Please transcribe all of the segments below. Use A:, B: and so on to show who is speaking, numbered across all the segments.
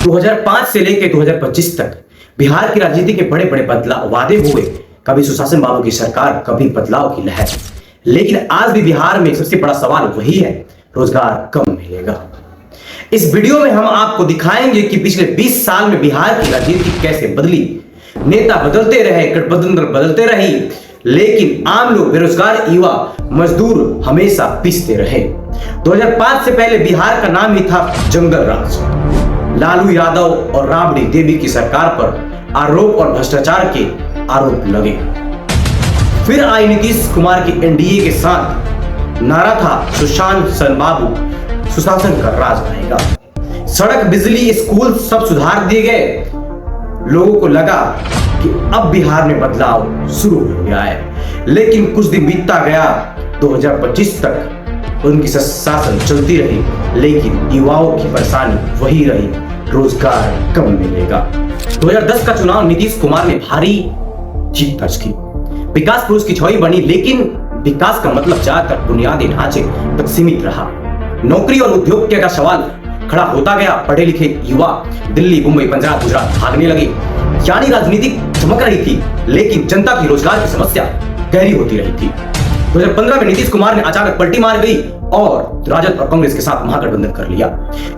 A: 2005 से लेकर 2025 तक बिहार की राजनीति के बड़े बड़े बदलाव वादे हुए। कभी सुशासन बाबू की सरकार, कभी बदलाव की लहर। लेकिन आज भी बिहार में सबसे बड़ा सवाल वही है, रोजगार कब मिलेगा। इस वीडियो में हम आपको दिखाएंगे कि पिछले 20 साल में बिहार की राजनीति कैसे बदली। नेता बदलते रहे, गठबंधन बदलते रही, लेकिन आम लोग, बेरोजगार युवा, मजदूर हमेशा पिसते रहे। 2005 से पहले बिहार का नाम ही था जंगल राज। लालू यादव और राबड़ी देवी की सरकार पर आरोप और भ्रष्टाचार के आरोप लगे। फिर आई नीतीश कुमार की एनडीए के साथ नारा था सुशासन बाबू, सुशासन का राज आएगा। सड़क, बिजली, स्कूल सब सुधार दिए गए। लोगों को लगा कि अब बिहार में बदलाव शुरू हो गया है। लेकिन कुछ दिन बीतता गया, 2025 तक उनकी शासन चलती रही, लेकिन युवाओं की परेशानी वही रही, रोजगार कब मिलेगा। 2010 का चुनाव नीतीश कुमार ने भारी जीत दर्ज की, विकास पुरुष की छवि बनी। लेकिन विकास का मतलब ज्यादातर बुनियादी ढांचे तक सीमित रहा। नौकरी और उद्योग का सवाल खड़ा होता गया। पढ़े लिखे युवा दिल्ली, मुंबई, पंजाब, गुजरात भागने लगे। यानी राजनीति चमक रही थी, लेकिन जनता की रोजगार की समस्या गहरी होती रही थी। 2015 में नीतीश कुमार ने अचानक पलटी मार गई और राजद और कांग्रेस के साथ महागठबंधन कर लिया।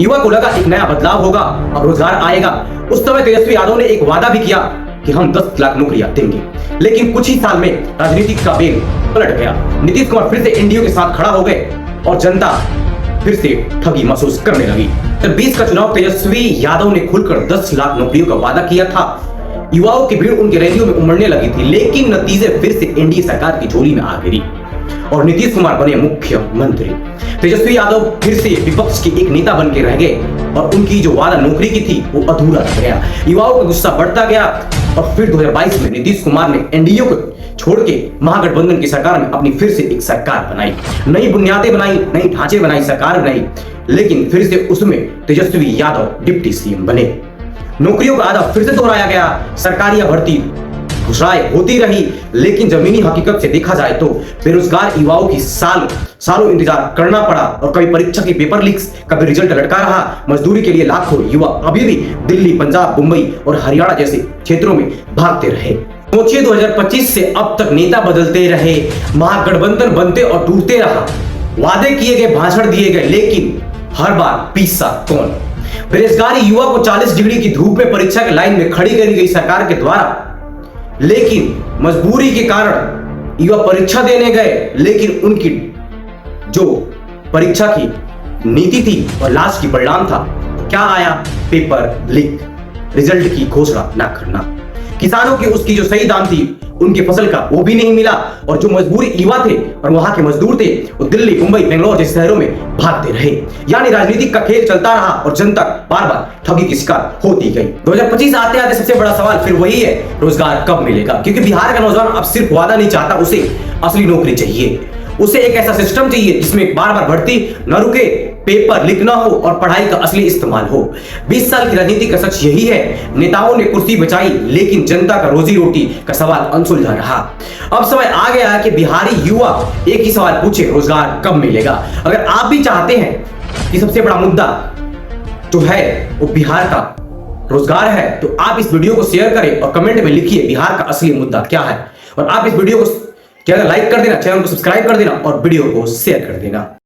A: युवा को लगा एक नया बदलाव होगा, अब रोजगार आएगा। उस समय तेजस्वी यादव ने एक वादा भी किया कि हम 10 लाख नौकरियां देंगे। लेकिन कुछ ही साल में राजनीति का बेल पलट गया। नीतीश कुमार फिर से एनडीए के साथ खड़ा हो गए और जनता फिर से ठगी महसूस करने लगी। 20 का चुनाव तेजस्वी यादव ने खुलकर 10 लाख नौकरियों का वादा किया था। युवाओं की भीड़ उनके रैलियों में उमड़ने लगी थी, लेकिन नतीजे फिर से एनडीए सरकार की झोली में आ गिरी और नीतीश कुमार बने मुख्यमंत्री। तेजस्वी यादव फिर से विपक्ष के एक नेता बन के रह गए और उनकी जो वादा नौकरी की थी वो अधूरा रह गया। युवाओं का गुस्सा बढ़ता गया और फिर 2022 में नीतीश कुमार ने एनडीए को छोड़ के महागठबंधन की सरकार में अपनी फिर से एक सरकार बनाई। नई बुनियादें बनाई, नई ढांचे बनाई, सरकार बनाई। लेकिन फिर से उसमें तेजस्वी यादव डिप्टी सीएम बने। नौकरियों का वादा फिर से दोहराया गया। सरकारी भर्ती घोषणाएं होती रही, लेकिन जमीनी हकीकत से देखा जाए तो बेरोजगार युवाओं की सालों इंतजार करना पड़ा और कभी परीक्षा के पेपर लीक्स, कभी रिजल्ट लटका रहा। मजदूरी के लिए लाखों युवा अभी भी दिल्ली, पंजाब, मुंबई और हरियाणा जैसे क्षेत्रों में भागते रहे। सोचिए, 2025 से अब तक नेता बदलते रहे, महागठबंधन बनते और टूटते रहा, वादे किए गए, भाषण दिए गए, लेकिन हर बार पीसा कौन? बेरोजगारी युवा को 40 डिग्री की धूप में परीक्षा के लाइन में खड़ी करी गई सरकार के द्वारा। लेकिन मजबूरी के कारण युवा परीक्षा देने गए, लेकिन उनकी जो परीक्षा की नीति थी और लास्ट की परिणाम था, क्या आया? पेपर लीक, रिजल्ट की घोषणा ना करना। किसानों की उसकी जो सही दाम थी उनके फसल का, वो भी नहीं मिला। और जो मजबूरी युवा थे और वहां के मजदूर थे, वो दिल्ली, मुंबई, बेंगलोर जैसे शहरों में भागते रहे। यानी राजनीतिक का खेल चलता रहा और जनता बार बार ठगी की शिकार होती गई। 2025 आते आते सबसे बड़ा सवाल फिर वही है, रोजगार कब मिलेगा। क्योंकि बिहार का नौजवान अब सिर्फ वादा नहीं चाहता, उसे असली नौकरी चाहिए। उसे एक ऐसा सिस्टम चाहिए जिसमें बार बार भर्ती न रुके, पेपर लीक ना हो और पढ़ाई का असली इस्तेमाल हो। 20 साल की राजनीति का सच यही है, नेताओं ने कुर्सी बचाई, लेकिन जनता का रोजी रोटी का सवाल अनसुलझा रहा। अब समय आ गया है कि बिहारी युवा एक ही सवाल पूछे, रोजगार कब मिलेगा। अगर आप भी चाहते हैं कि सबसे बड़ा मुद्दा जो है वो बिहार का रोजगार है, तो आप इस वीडियो को शेयर करें और कमेंट में लिखिए बिहार का असली मुद्दा क्या है। और आप इस वीडियो को लाइक कर देना, चैनल को सब्सक्राइब कर देना और वीडियो को शेयर कर देना।